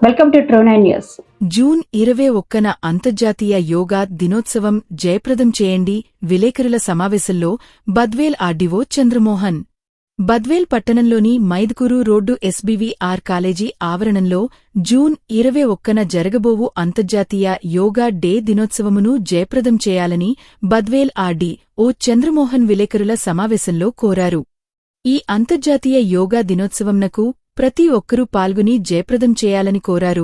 Welcome to true 9 news. June 21న అంతర్జాతీయ యోగా దినోత్సవం జయప్రదం చేయండి. విలేకరుల సమావేశంలో బద్వేల్ ఆర్డీఓ చంద్రమోహన్. బద్వేల్ పట్టణంలోని మైదుకూరు రోడ్డు ఎస్బీవీఆర్ కాలేజీ ఆవరణంలో జూన్ 21న జరగబోవు అంతర్జాతీయ యోగా డే దినోత్సవమును జయప్రదం చేయాలని బద్వేల్ ఆర్డీఓ చంద్రమోహన్ విలేకరుల సమావేశంలో కోరారు. ఈ అంతర్జాతీయ యోగా దినోత్సవంనకు ప్రతి ఒక్కరూ పాల్గొని జయప్రదం చేయాలని కోరారు.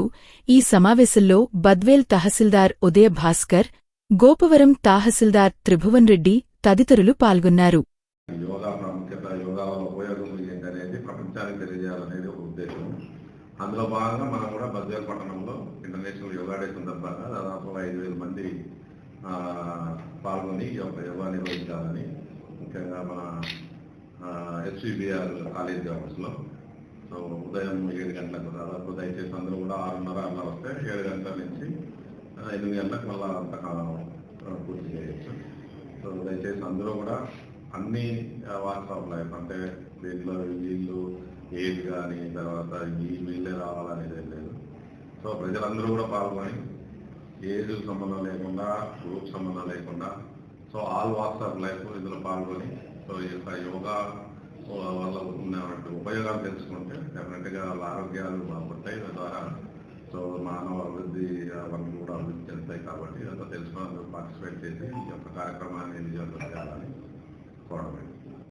ఈ సమావేశంలో బద్వేల్ తహసీల్దార్ ఉదయ భాస్కర్, గోపవరం తహసీల్దార్ త్రిభువన్ రెడ్డి తదితరులు పాల్గొన్నారు. యోగా ప్రాముఖ్యత, యోగా వల్ల ఉపయోగం ఏంటనేది ప్రపంచానికి తెలియజేయాలనేది ఒక ఉద్దేశం. అందులో భాగంగా మనం కూడా బద్వేల్ పట్టణంలో ఇంటర్నేషనల్ యోగా డే సందర్భంగా దాదాపు 5,000 మంది పాల్గొని యోగా నిర్వహించాలని, ముఖ్యంగా మన ఎస్బీవీఆర్ కాలేజ్ క్యాంపస్లో ఉదయం 7 గంటలకు దాదాపు దయచేసి అందరూ కూడా 6:30 అలా వస్తే 7 గంటల నుంచి 8 గంటలకు మళ్ళీ అంతకాలం పూర్తి చేయొచ్చు. సో దయచేసి అందరూ కూడా అన్ని వాక్స్ ఆఫ్ లైఫ్, అంటే దీంట్లో వీళ్ళు ఏజ్ కానీ తర్వాత వీళ్ళే రావాలనేది లేదు. సో ప్రజలందరూ కూడా పాల్గొని ఏజ్ సంబంధం లేకుండా, గ్రూప్ సంబంధం లేకుండా, so all walks of life ఇందులో పాల్గొని సో ఈ యొక్క యోగా వల్ల ఉన్నటువంటి ఉపయోగాలు తెలుసుకుంటే డెఫినెట్గా వాళ్ళ ఆరోగ్యాలు బాగుంటాయి. ద్వారా సో మానవ అభివృద్ధి అవన్నీ కూడా అభివృద్ధి చెందుతాయి. కాబట్టి ఇదంతా తెలుసుకుని పార్టిసిపేట్ చేసి ఈ యొక్క కార్యక్రమాన్ని విజయవంతం చేయాలని కోరడం.